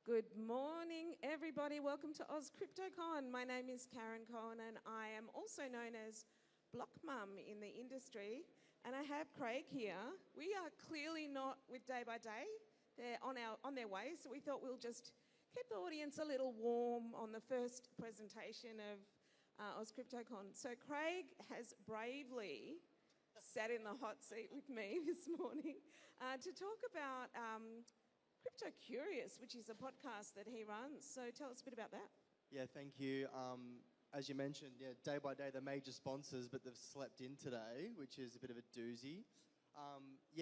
Good morning, everybody. Welcome to Oz CryptoCon. My name is Karen Cohen, and I am also known as Block Mum in the industry. And I have Craig here. We are clearly not with Day by Day. They're on their way, so we thought we'll just keep the audience a little warm on the first presentation of Oz CryptoCon. So Craig has bravely sat in the hot seat with me this morning to talk about Crypto Curious, which is a podcast that he runs. So tell us a bit about that. Yeah, thank you. As you mentioned, Day by Day, the major sponsors, but they've slept in today, which is a bit of a doozy.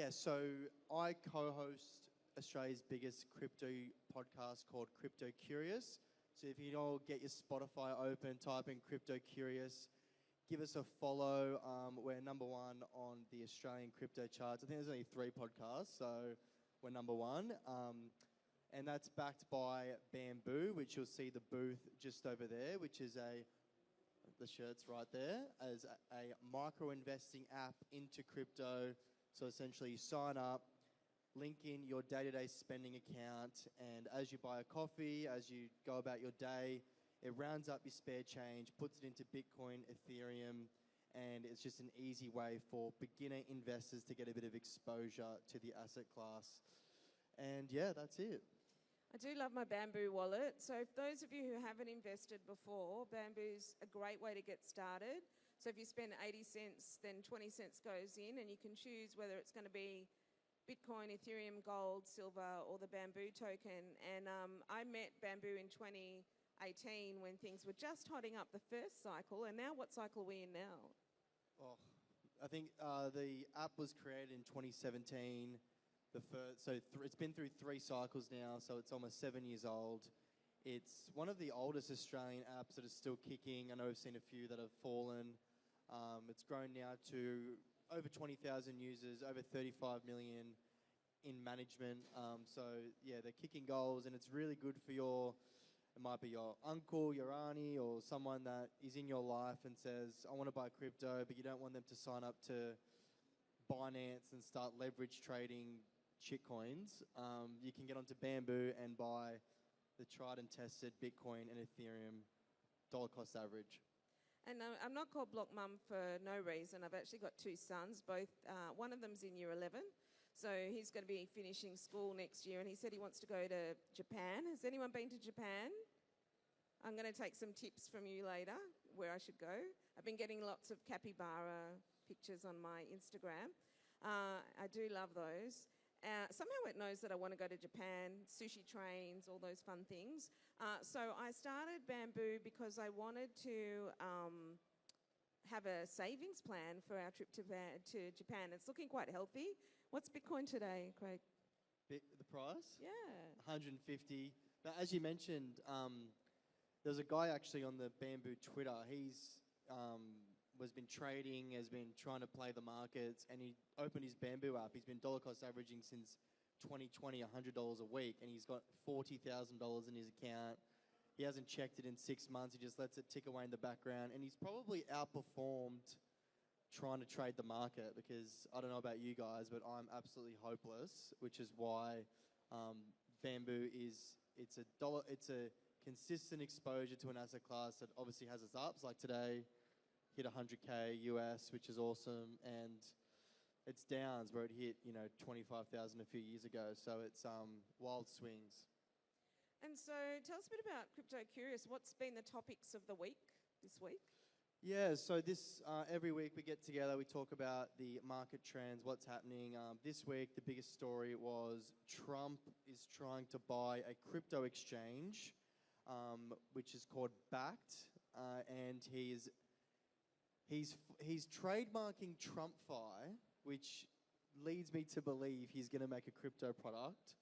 So I co-host Australia's biggest crypto podcast called Crypto Curious. So if you all get your Spotify open, type in Crypto Curious, give us a follow. We're number one on the Australian crypto charts. I think there's only 3 podcasts, so we're number one. And that's backed by Bamboo, which you'll see the booth just over there, which is the shirt's right there, as a micro-investing app into crypto. So essentially you sign up, link in your day-to-day spending account, and as you buy a coffee, as you go about your day, it rounds up your spare change, puts it into Bitcoin, Ethereum, and it's just an easy way for beginner investors to get a bit of exposure to the asset class. And yeah, that's it. I do love my Bamboo wallet. So if those of you who haven't invested before, Bamboo's a great way to get started. So if you spend 80 cents, then 20 cents goes in, and you can choose whether it's going to be Bitcoin, Ethereum, gold, silver, or the Bamboo token. And I met Bamboo in 2018 when things were just hotting up the first cycle. And now what cycle are we in now? Oh, I think the app was created in 2017. It's been through 3 cycles now, so it's almost 7 years old. It's one of the oldest Australian apps that is still kicking. I know we've seen a few that have fallen. It's grown now to over 20,000 users, over 35 million in management. They're kicking goals, and it's really good for it might be your uncle, your auntie, or someone that is in your life and says, I want to buy crypto, but you don't want them to sign up to Binance and start leverage trading shitcoins. You can get onto Bamboo and buy the tried and tested Bitcoin and Ethereum dollar cost average. And I'm not called Block Mum for no reason. I've actually got 2 sons. Both one of them's in year 11. So he's going to be finishing school next year, and he said he wants to go to Japan. Has anyone been to Japan? I'm going to take some tips from you later where I should go. I've been getting lots of capybara pictures on my Instagram. I do love those. Somehow it knows that I want to go to Japan, sushi trains, all those fun things. So I started Bamboo because I wanted to have a savings plan for our trip to Japan. It's looking quite healthy. What's Bitcoin today, Craig? The price? Yeah. 150. But as you mentioned, there's a guy actually on the Bamboo Twitter. He's has been trading, has been trying to play the markets, and he opened his Bamboo app. He's been dollar cost averaging since 2020, $100 a week, and he's got $40,000 in his account. He hasn't checked it in 6 months. He just lets it tick away in the background, and he's probably outperformed trying to trade the market, because I don't know about you guys, but I'm absolutely hopeless, which is why Bamboo it's a consistent exposure to an asset class that obviously has its ups, like today hit 100K US, which is awesome, and its downs where it hit 25,000 a few years ago. So it's wild swings. And so tell us a bit about Crypto Curious. What's been the topics of the week this week? Yeah, so this every week we get together, we talk about the market trends, what's happening. This week the biggest story was Trump is trying to buy a crypto exchange, which is called Backed, and he's trademarking TrumpCoin, which leads me to believe he's going to make a crypto product.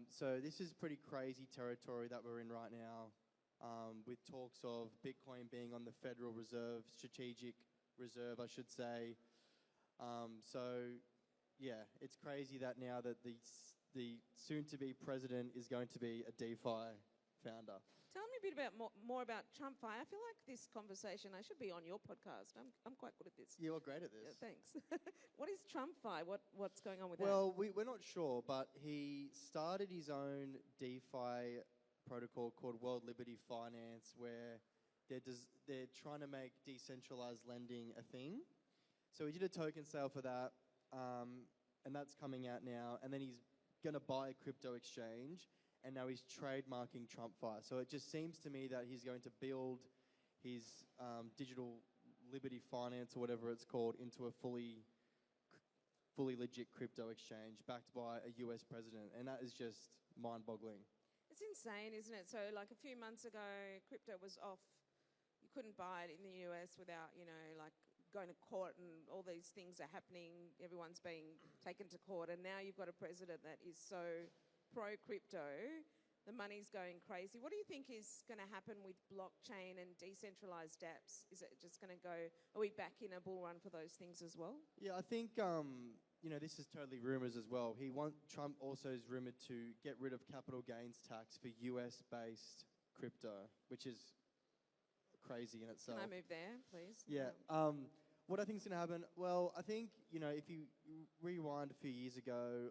So this is pretty crazy territory that we're in right now, with talks of Bitcoin being on the Federal Reserve, strategic reserve, I should say. It's crazy that now that the soon-to-be president is going to be a DeFi founder. Tell me a bit about more about TrumpFi. I feel like this conversation, I should be on your podcast. I'm quite good at this. You're great at this. Yeah, thanks. What is TrumpFi? What's going on with Well, we're not sure, but he started his own DeFi protocol called World Liberty Finance, where they're trying to make decentralized lending a thing. So he did a token sale for that, and that's coming out now. And then he's going to buy a crypto exchange, and now he's trademarking TrumpFi. So it just seems to me that he's going to build his digital Liberty Finance, or whatever it's called, into a fully legit crypto exchange backed by a US president. And that is just mind-boggling. It's insane, isn't it? So like a few months ago, crypto was off. You couldn't buy it in the US without, like going to court, and all these things are happening. Everyone's being taken to court. And now you've got a president that is so pro-crypto. The money's going crazy. What do you think is going to happen with blockchain and decentralized dApps? Is it just going to go, are we back in a bull run for those things as well? Yeah, I think, this is totally rumors as well. Trump also is rumored to get rid of capital gains tax for US-based crypto, which is crazy in itself. Can I move there, please? Yeah. What I think is going to happen, well, I think, if you rewind a few years ago,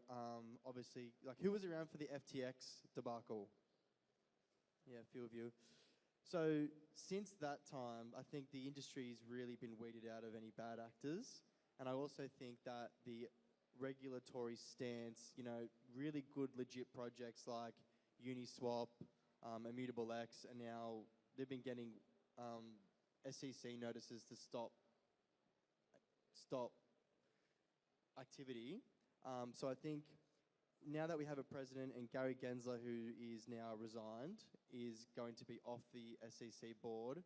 obviously, like, who was around for the FTX debacle? Yeah, a few of you. So since that time, I think the industry's really been weeded out of any bad actors. And I also think that the regulatory stance, really good, legit projects like Uniswap, Immutable X, and now they've been getting SEC notices to stop activity. So I think now that we have a president, and Gary Gensler, who is now resigned, is going to be off the SEC board,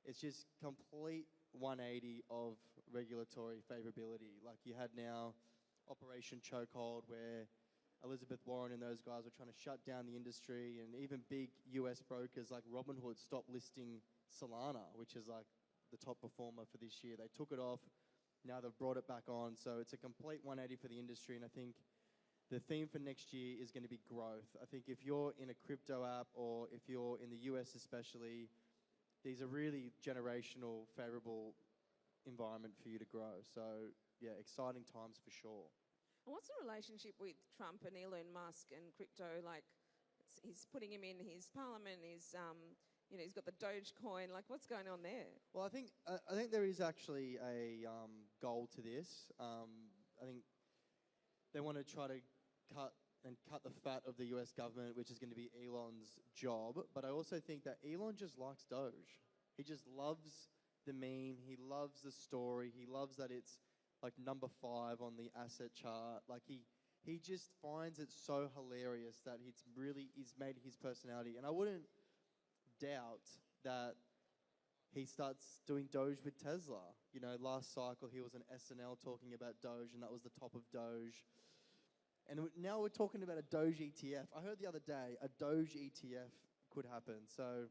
it's just complete 180 of regulatory favorability. Like, you had now Operation Chokehold, where Elizabeth Warren and those guys were trying to shut down the industry, and even big US brokers like Robinhood stopped listing Solana, which is like the top performer for this year. They took it off. Now they've brought it back on. So it's a complete 180 for the industry. And I think the theme for next year is going to be growth. I think if you're in a crypto app, or if you're in the US especially, these are really generational, favorable environment for you to grow. So yeah, exciting times for sure. And what's the relationship with Trump and Elon Musk and crypto? Like, he's putting him in his parliament. He's got the DogeCoin. Like, what's going on there? Well, I think there is actually a goal to this. I think they want to try to cut the fat of the US government, which is going to be Elon's job. But I also think that Elon just likes Doge. He just loves the meme. He loves the story. He loves that it's like number 5 on the asset chart. Like, he just finds it so hilarious that he's made his personality. And I wouldn't doubt that he starts doing Doge with Tesla. Last cycle he was on SNL talking about Doge, and that was the top of Doge. And now we're talking about a Doge ETF. I heard the other day a Doge ETF could happen. So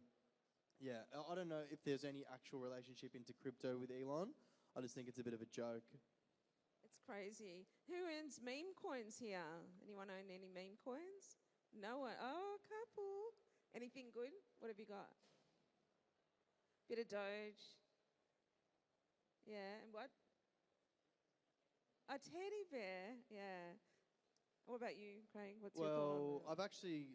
yeah, I don't know if there's any actual relationship into crypto with Elon. I just think it's a bit of a joke. It's crazy. Who owns meme coins here? Anyone own any meme coins? No one. Oh, a couple. Anything good? What have you got? Bit of Doge. Yeah, and what? A teddy bear. Yeah. What about you, Craig? What's your thought on that?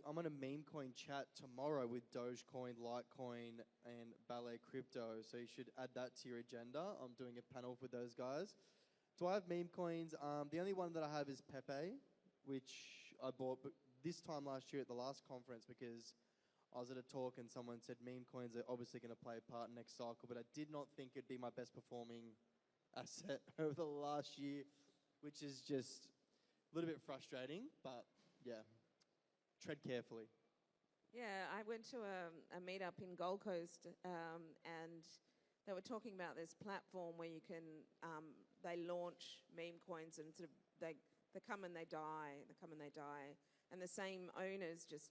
I'm on a meme coin chat tomorrow with Dogecoin, Litecoin, and Ballet Crypto. So you should add that to your agenda. I'm doing a panel with those guys. Do I have meme coins? The only one that I have is Pepe, which I bought this time last year at the last conference, because I was at a talk and someone said meme coins are obviously going to play a part next cycle, but I did not think it'd be my best performing asset over the last year, which is just a little bit frustrating, but yeah, tread carefully. Yeah, I went to a meetup in Gold Coast, and they were talking about this platform where you can, they launch meme coins, and sort of they come and they die, and the same owners just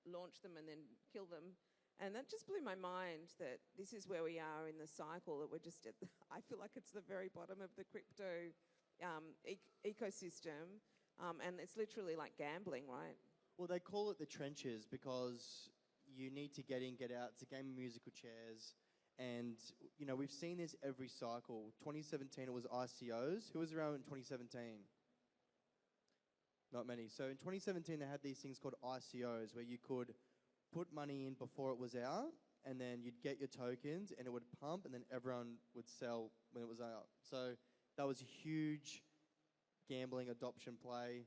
launch them and then kill them. And that just blew my mind that this is where we are in the cycle, that we're just I feel like it's the very bottom of the crypto ecosystem, and it's literally like gambling, right? Well, they call it the trenches because, you need to get in, get out. It's a game of musical chairs. And, you know, we've seen this every cycle. 2017, it was ICOs. Who was around in 2017? Not many. So in 2017, they had these things called ICOs where you could put money in before it was out, and then you'd get your tokens, and it would pump, and then everyone would sell when it was out. So that was a huge gambling adoption play.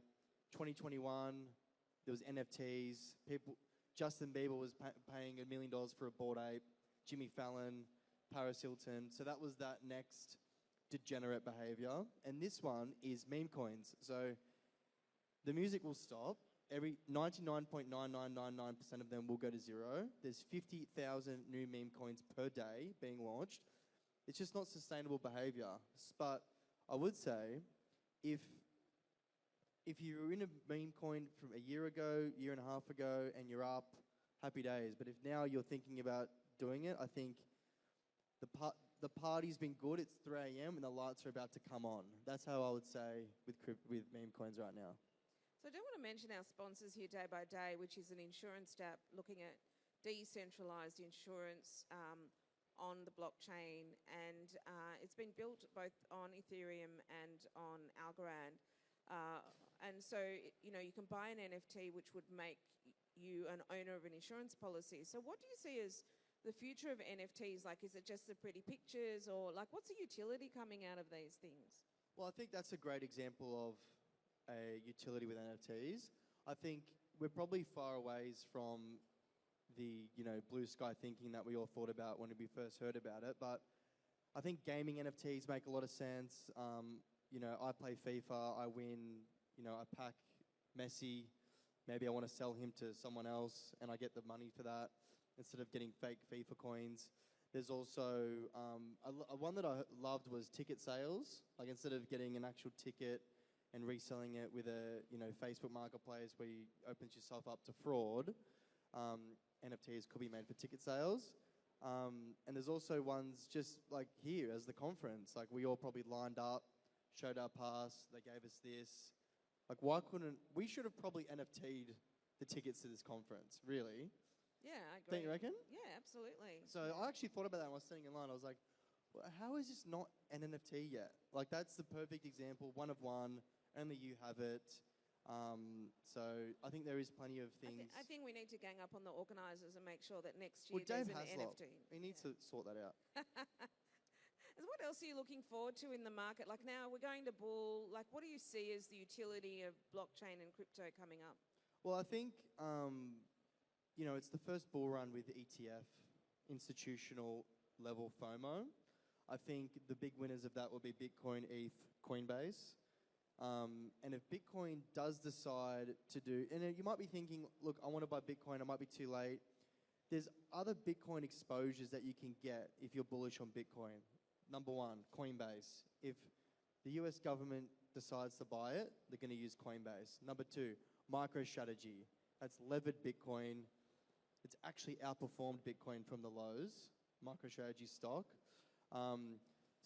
2021, there was NFTs. Justin Bieber was paying $1 million for a Bored Ape. Jimmy Fallon, Paris Hilton. So that was that next degenerate behavior. And this one is meme coins. So the music will stop. 99.9999% of them will go to zero. There's 50,000 new meme coins per day being launched. It's just not sustainable behavior. But I would say, if you were in a meme coin from a year ago, year and a half ago, and you're up, happy days. But if now you're thinking about doing it, I think the party's been good. It's 3 a.m. and the lights are about to come on. That's how I would say with meme coins right now. So I do want to mention our sponsors here, Day by Day, which is an insurance app looking at decentralized insurance on the blockchain. And it's been built both on Ethereum and on Algorand. And so, you know, you can buy an NFT which would make you an owner of an insurance policy. So what do you see as the future of NFTs? Like, is it just the pretty pictures, or like, what's the utility coming out of these things? Well, I think that's a great example of a utility with NFTs. I think we're probably far away from the, you know, blue sky thinking that we all thought about when we first heard about it. But I think gaming NFTs make a lot of sense. You know, I play FIFA, I win, you know, I pack Messi. Maybe I want to sell him to someone else and I get the money for that instead of getting fake FIFA coins. There's also one that I loved was ticket sales. Like, instead of getting an actual ticket and reselling it with a, you know, Facebook marketplace where you opens yourself up to fraud, NFTs could be made for ticket sales. And there's also ones just like here as the conference. Like, we all probably lined up, showed our pass, they gave us this. Like, why couldn't we? Should have probably NFT'd the tickets to this conference, really. Yeah, I agree. Don't you reckon? Yeah, absolutely. So I actually thought about that when I was sitting in line. I was like, well, how is this not an NFT yet? Like, that's the perfect example, one of one, only you have it. So I think there is plenty of things. I think we need to gang up on the organisers and make sure that next year Dave there's an Haslock, NFT. he needs to sort that out. And what else are you looking forward to in the market? Like, now we're going to bull. Like, what do you see as the utility of blockchain and crypto coming up? Well, I think, you know, it's the first bull run with ETF, institutional level FOMO. I think the big winners of that will be Bitcoin, ETH, Coinbase. And if Bitcoin does decide to do, and you might be thinking, look, I want to buy Bitcoin, I might be too late. There's other Bitcoin exposures that you can get if you're bullish on Bitcoin. Number one, Coinbase. If the US government decides to buy it, they're going to use Coinbase. Number two, MicroStrategy. That's levered Bitcoin. It's actually outperformed Bitcoin from the lows, MicroStrategy stock. So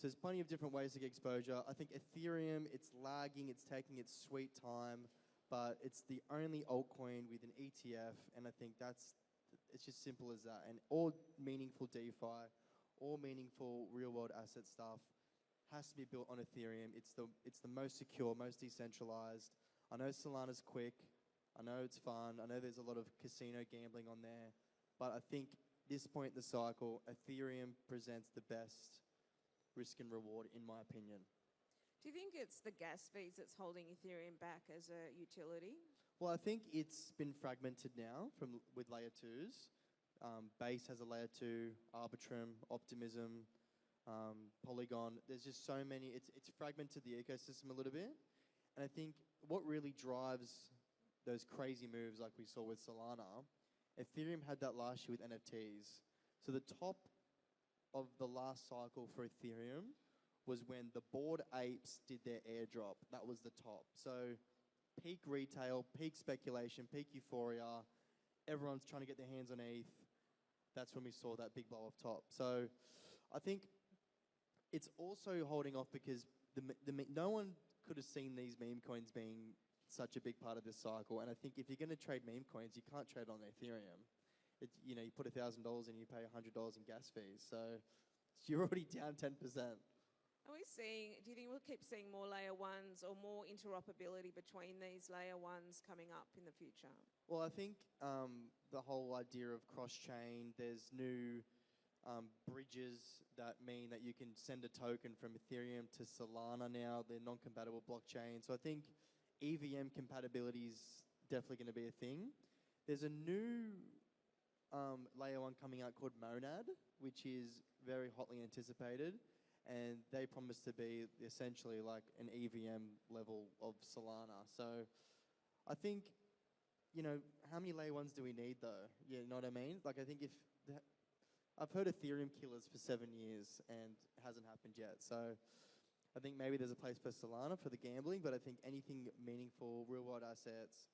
there's plenty of different ways to get exposure. I think Ethereum, it's lagging, it's taking its sweet time, but it's the only altcoin with an ETF, and I think it's just simple as that. And all meaningful DeFi, all meaningful real-world asset stuff has to be built on Ethereum. It's the most secure, most decentralized. I know Solana's quick. I know it's fun. I know there's a lot of casino gambling on there. But I think this point in the cycle, Ethereum presents the best risk and reward, in my opinion. Do you think it's the gas fees that's holding Ethereum back as a utility? Well, I think it's been fragmented now with layer 2s. Base has a layer 2, Arbitrum, Optimism, Polygon. There's just so many. It's fragmented the ecosystem a little bit. And I think what really drives those crazy moves like we saw with Solana, Ethereum had that last year with NFTs. So the top of the last cycle for Ethereum was when the Bored Apes did their airdrop. That was the top. So peak retail, peak speculation, peak euphoria. Everyone's trying to get their hands on ETH. That's when we saw that big blow off top. So I think it's also holding off because no one could have seen these meme coins being such a big part of this cycle. And I think if you're going to trade meme coins, you can't trade on Ethereum. you put $1,000 in, you pay $100 in gas fees. So you're already down 10%. Are we seeing, do you think we'll keep seeing more layer ones or more interoperability between these layer ones coming up in the future? Well, I think the whole idea of cross-chain, there's new bridges that mean that you can send a token from Ethereum to Solana now. They're non-compatible blockchains. So I think EVM compatibility is definitely going to be a thing. There's a new layer one coming out called Monad, which is very hotly anticipated. And they promise to be essentially like an EVM level of Solana. So I think, how many layer ones do we need though? You know what I mean? Like I think I've heard Ethereum killers for 7 years and it hasn't happened yet. So I think maybe there's a place for Solana for the gambling, but I think anything meaningful, real world assets,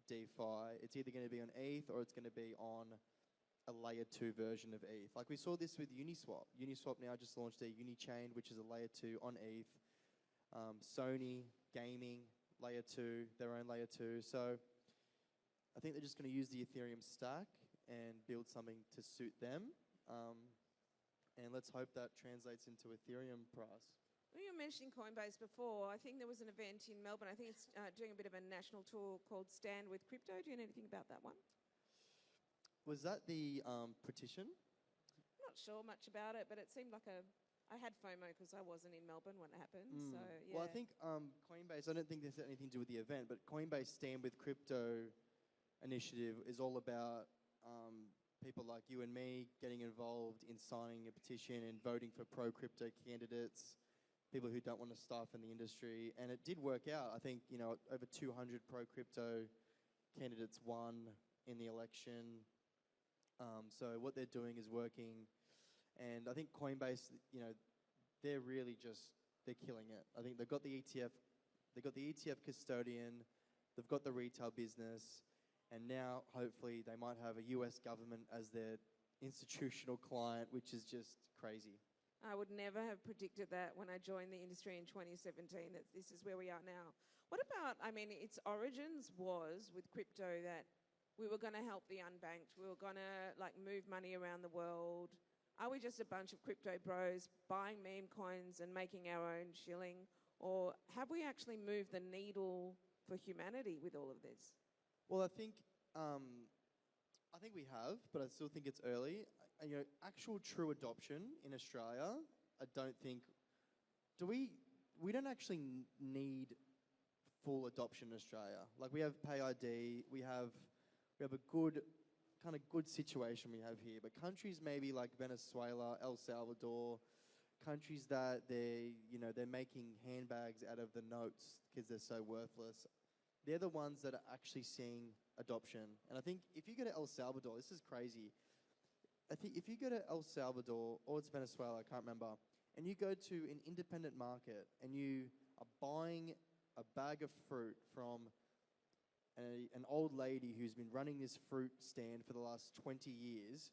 DeFi, it's either going to be on ETH or it's going to be on a layer 2 version of ETH. Like we saw this with Uniswap. Uniswap now just launched their Unichain, which is a layer 2 on ETH. Sony Gaming, layer 2, their own layer 2. So I think they're just going to use the Ethereum stack and build something to suit them. And let's hope that translates into Ethereum price. Well, you were mentioning Coinbase before. I think there was an event in Melbourne. I think it's doing a bit of a national tour called Stand with Crypto. Do you know anything about that one? Was that the petition? I'm not sure much about it, but it seemed like I had FOMO because I wasn't in Melbourne when it happened. So yeah. Well, I think Coinbase, I don't think this has anything to do with the event, but Coinbase Stand with Crypto initiative is all about people like you and me getting involved in signing a petition and voting for pro-crypto candidates, people who don't want to starve in the industry. And it did work out. I think, over 200 pro-crypto candidates won in the election. So what they're doing is working, and I think Coinbase, they're really they're killing it. I think they've got the ETF custodian, they've got the retail business, and now hopefully they might have a US government as their institutional client, which is just crazy. I would never have predicted that when I joined the industry in 2017, that this is where we are now. What about, its origins was with crypto that we were going to help the unbanked. We were going to move money around the world. Are we just a bunch of crypto bros buying meme coins and making our own shilling? Or have we actually moved the needle for humanity with all of this? Well, I think we have, but I still think it's early. Actual true adoption in Australia, I don't think, we don't actually need full adoption in Australia. Like we have Pay ID, we have a good situation we have here. But countries maybe like Venezuela, El Salvador, countries that they're making handbags out of the notes because they're so worthless, they're the ones that are actually seeing adoption. And I think if you go to El Salvador, this is crazy. I think if you go to El Salvador, or it's Venezuela, I can't remember, and you go to an independent market and you are buying a bag of fruit from an old lady who's been running this fruit stand for the last 20 years,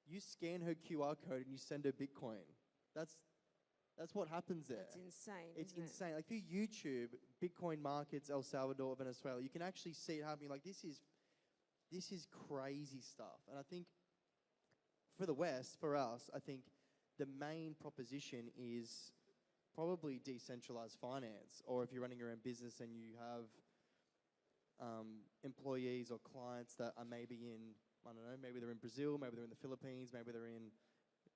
you scan her QR code and you send her Bitcoin. That's what happens there. That's insane. It's insane. Like if you YouTube Bitcoin markets, El Salvador, Venezuela, you can actually see it happening. Like this is crazy stuff. And I think for the West, for us, I think the main proposition is probably decentralized finance. Or if you're running your own business and you have employees or clients that are maybe in, I don't know, maybe they're in Brazil, maybe they're in the Philippines, maybe they're in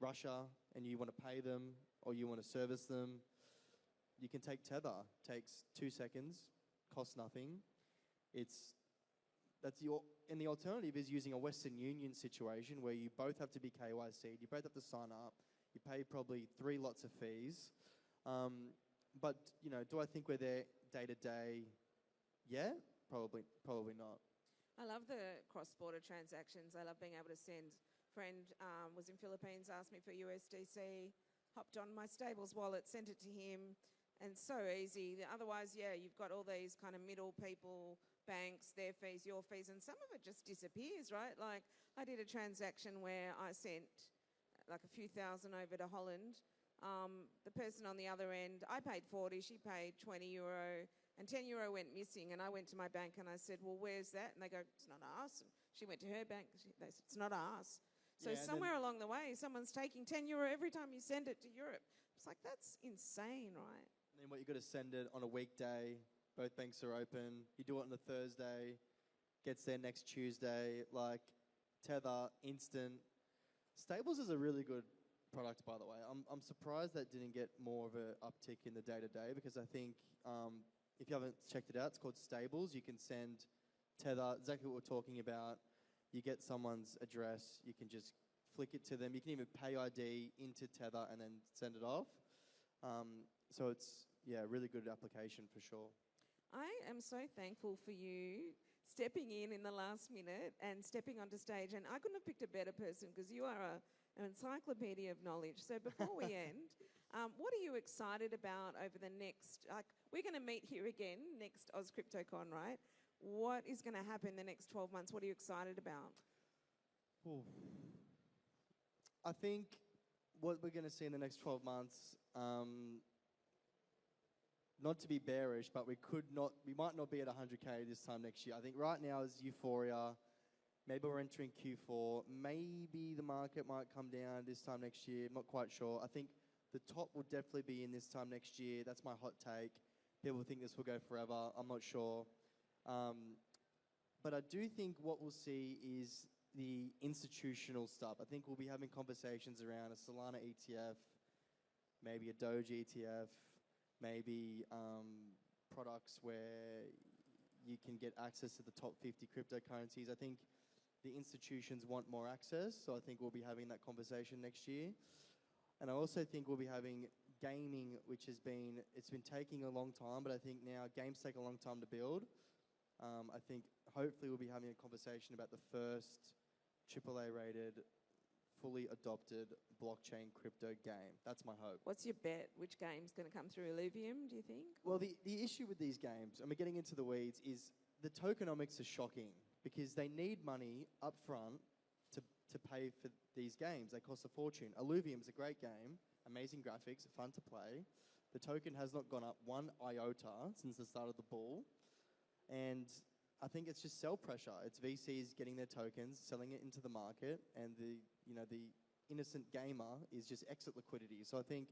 Russia, and you want to pay them or you want to service them, you can take Tether. Takes 2 seconds, costs nothing. And the alternative is using a Western Union situation where you both have to be KYC'd, you both have to sign up, you pay probably 3 lots of fees. But, do I think we're there day to day? Yeah, probably not. I love the cross-border transactions. I love being able to send. Friend was in Philippines, asked me for USDC, hopped on my Stables wallet, sent it to him, and so easy. Otherwise, you've got all these kind of middle people, banks, their fees, your fees, and some of it just disappears, right? Like I did a transaction where I sent like a few thousand over to Holland. The person on the other end, I paid 40, she paid €20. and €10 went missing. And I went to my bank and I said, well, where's that? And they go, it's not ours. And she went to her bank. They said, it's not ours. So Yeah, somewhere along the way, someone's taking €10 every time you send it to Europe. It's like, that's insane, right? And then what, you got to send it on a weekday. Both banks are open. You do it on a Thursday. Gets there next Tuesday. Like, Tether, instant. Stables is a really good product, by the way. I'm surprised that didn't get more of an uptick in the day-to-day, because I think if you haven't checked it out, it's called Stables. You can send Tether, exactly what we're talking about. You get someone's address, you can just flick it to them. You can even pay ID into Tether and then send it off. So it's, yeah, a really good application for sure. I am so thankful for you stepping in the last minute and stepping onto stage. And I couldn't have picked a better person, because you are an encyclopedia of knowledge. So before we end, what are you excited about over the next, like, we're going to meet here again next AusCryptoCon, right? What is going to happen in the next 12 months? What are you excited about? Ooh. I think what we're going to see in the next 12 months, not to be bearish, but we might not be at 100K this time next year. I think right now is euphoria. Maybe we're entering Q4. Maybe the market might come down this time next year. I'm not quite sure. I think the top will definitely be in this time next year. That's my hot take. People think this will go forever. I'm not sure. But I do think what we'll see is the institutional stuff. I think we'll be having conversations around a Solana ETF, maybe a Doge ETF, maybe products where you can get access to the top 50 cryptocurrencies. I think the institutions want more access, so I think we'll be having that conversation next year. And I also think we'll be having gaming, which it's been taking a long time, but I think now games take a long time to build. I think hopefully we'll be having a conversation about the first AAA rated, fully adopted blockchain crypto game. That's my hope. What's your bet? Which game's going to come through? Illuvium, do you think? Well, the issue with these games, and we're getting into the weeds, is the tokenomics are shocking, because they need money up front to pay for these games. They cost a fortune. Illuvium is a great game, amazing graphics, fun to play. The token has not gone up one iota since the start of the bull. And I think it's just sell pressure. It's VCs getting their tokens, selling it into the market, and the innocent gamer is just exit liquidity. So I think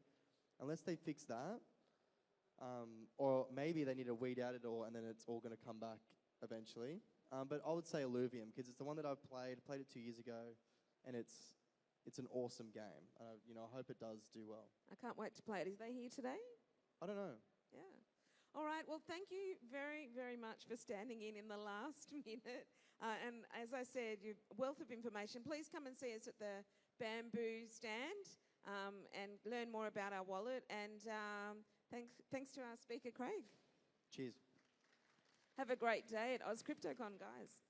unless they fix that, or maybe they need to weed out it all, and then it's all going to come back eventually. But I would say Illuvium, because it's the one that I've played. I played it 2 years ago, and it's an awesome game. I hope it does do well. I can't wait to play it. Is they here today? I don't know. Yeah. All right. Well, thank you very, very much for standing in the last minute. And as I said, your wealth of information. Please come and see us at the Bamboo stand and learn more about our wallet. And thanks to our speaker, Craig. Cheers. Have a great day at AusCryptoCon, guys.